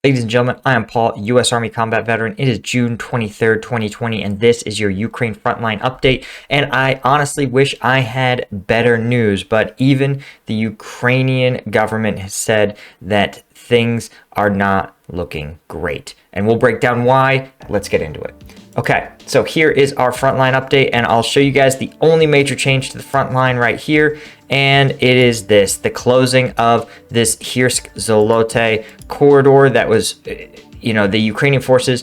Ladies and gentlemen, I am Paul, U.S. Army combat veteran. It is June 23rd, 2020, and this is your Ukraine frontline update. And I honestly wish I had better news, but even the Ukrainian government has said that things are not looking great. And we'll break down why. Let's get into it. Okay, so here is our frontline update, and I'll show you guys the only major change to the front line right here, and it is this, the closing of this Hearsk-Zolote corridor that was, the Ukrainian forces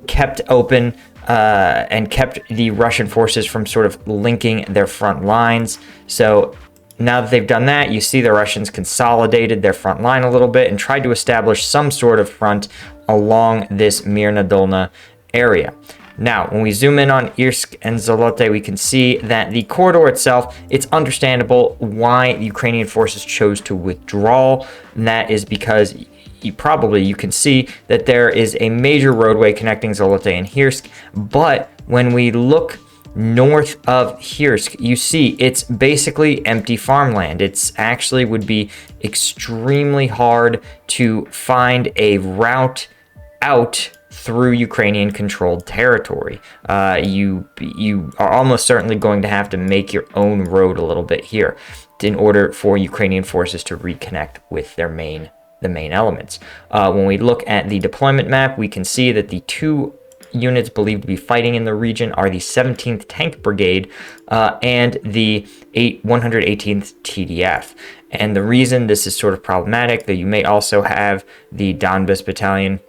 kept open and kept the Russian forces from sort of linking their front lines. So now that they've done that, you see the Russians consolidated their front line a little bit and tried to establish some sort of front along this Mirna Dolna area. Now, when we zoom in on Irsk and Zolote, we can see that the corridor itself, it's understandable why the Ukrainian forces chose to withdraw, and that is because you can see that there is a major roadway connecting Zolote and Hirsk, but when we look north of Hirsk, you see it's basically empty farmland. It's actually would be extremely hard to find a route out through Ukrainian-controlled territory. You are almost certainly going to have to make your own road a little bit here in order for Ukrainian forces to reconnect with the main elements. When we look at the deployment map, we can see that the two units believed to be fighting in the region are the 17th Tank Brigade and the 118th TDF. And the reason this is sort of problematic, that you may also have the Donbas Battalion.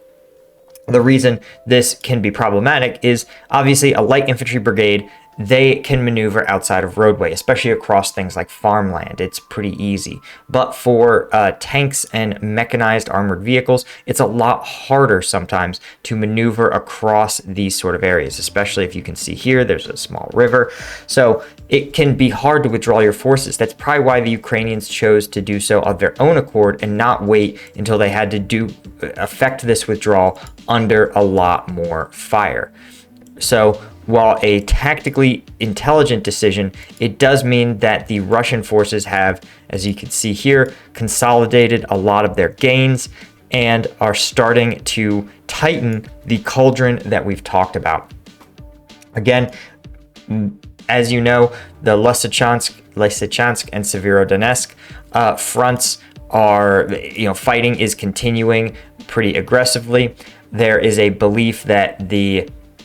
The reason this can be problematic is obviously a light infantry brigade. They can maneuver outside of roadway, especially across things like farmland. It's pretty easy. But for tanks and mechanized armored vehicles, it's a lot harder sometimes to maneuver across these sort of areas, especially if you can see here, there's a small river. So it can be hard to withdraw your forces. That's probably why the Ukrainians chose to do so of their own accord and not wait until they had to effect this withdrawal under a lot more fire. So while a tactically intelligent decision, it does mean that the Russian forces have, as you can see here, consolidated a lot of their gains and are starting to tighten the cauldron that we've talked about. Again, as you know, the Lysychansk and Severodonetsk fronts are, fighting is continuing pretty aggressively. There is a belief that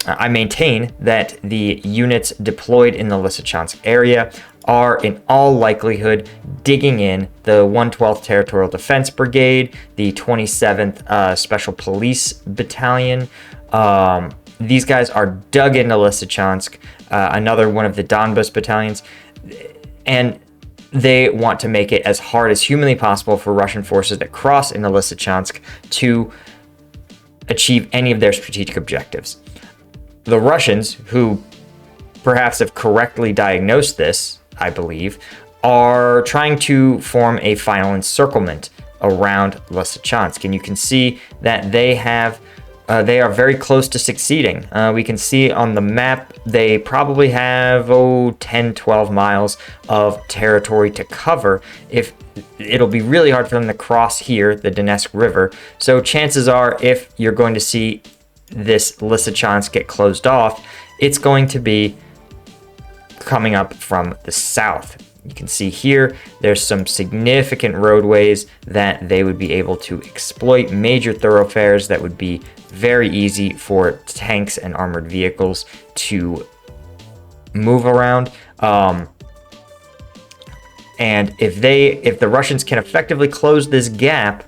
I maintain that the units deployed in the Lysychansk area are in all likelihood digging in the 112th Territorial Defense Brigade, the 27th Special Police Battalion. These guys are dug into Lysychansk, another one of the Donbas battalions, and they want to make it as hard as humanly possible for Russian forces that cross into Lysychansk to achieve any of their strategic objectives. The Russians, who perhaps have correctly diagnosed this, I believe, are trying to form a final encirclement around Lysychansk, and you can see that they are very close to succeeding. We can see on the map they probably have 10-12 miles of territory to cover. If it'll be really hard for them to cross here, the Donetsk River. So chances are, if you're going to see this Lysychansk get closed off, it's going to be coming up from the south. You can see here, there's some significant roadways that they would be able to exploit, major thoroughfares that would be very easy for tanks and armored vehicles to move around. And if the Russians can effectively close this gap,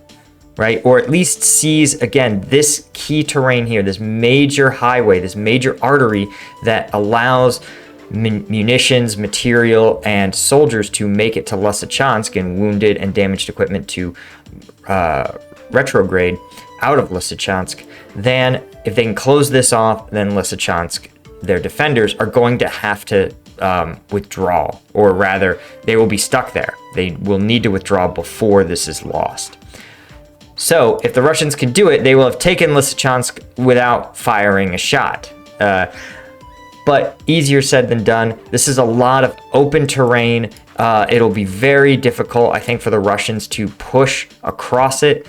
right, or at least seize, again, this key terrain here, this major highway, this major artery that allows munitions, material, and soldiers to make it to Lysychansk, and wounded and damaged equipment to retrograde out of Lysychansk, then if they can close this off, then Lysychansk, their defenders, are going to have to withdraw, or rather, they will be stuck there. They will need to withdraw before this is lost. So if the Russians can do it, they will have taken Lysychansk without firing a shot. But easier said than done. This is a lot of open terrain. It'll be very difficult, I think, for the Russians to push across it.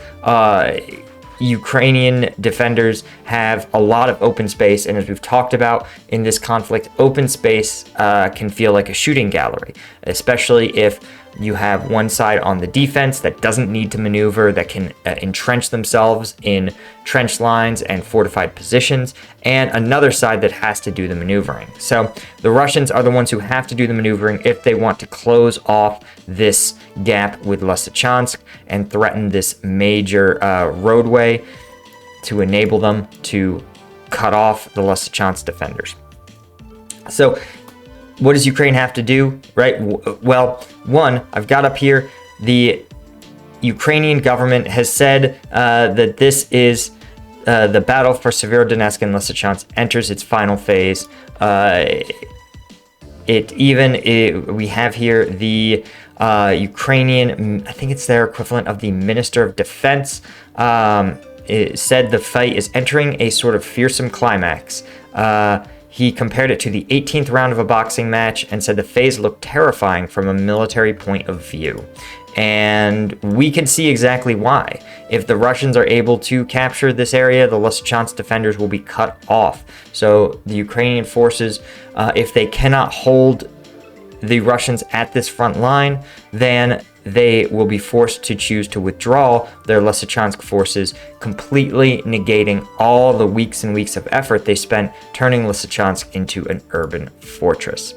Ukrainian defenders have a lot of open space, and as we've talked about in this conflict, open space can feel like a shooting gallery, especially if you have one side on the defense that doesn't need to maneuver, that can entrench themselves in trench lines and fortified positions, and another side that has to do the maneuvering. So the Russians are the ones who have to do the maneuvering if they want to close off this gap with Lysychansk and threaten this major roadway to enable them to cut off the Lysychansk defenders. So what does Ukraine have to do, right? Well, one, I've got up here, the Ukrainian government has said that this is the battle for Severodonetsk and Lysychansk enters its final phase. We have here the Ukrainian, I think it's their equivalent of the Minister of Defense, it said the fight is entering a sort of fearsome climax. He compared it to the 18th round of a boxing match and said the phase looked terrifying from a military point of view. And we can see exactly why. If the Russians are able to capture this area, the Lysychansk defenders will be cut off. So the Ukrainian forces, if they cannot hold the Russians at this front line, then they will be forced to choose to withdraw their Lysychansk forces, completely negating all the weeks and weeks of effort they spent turning Lysychansk into an urban fortress.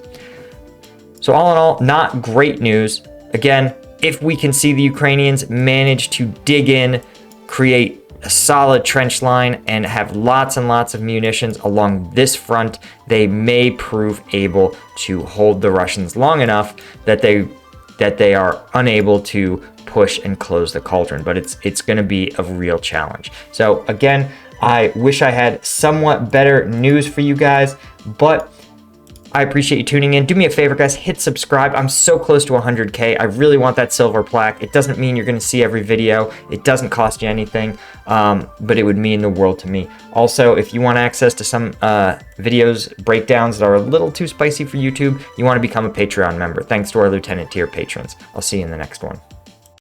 So all in all, not great news. Again, if we can see the Ukrainians manage to dig in, create a solid trench line, and have lots and lots of munitions along this front, they may prove able to hold the Russians long enough that they are unable to push and close the cauldron. But it's going to be a real challenge. So again, I wish I had somewhat better news for you guys, but I appreciate you tuning in. Do me a favor, guys, hit subscribe. I'm so close to 100K. I really want that silver plaque. It doesn't mean you're going to see every video. It doesn't cost you anything, but it would mean the world to me. Also, if you want access to some videos, breakdowns that are a little too spicy for YouTube, you want to become a Patreon member. Thanks to our Lieutenant tier patrons. I'll see you in the next one.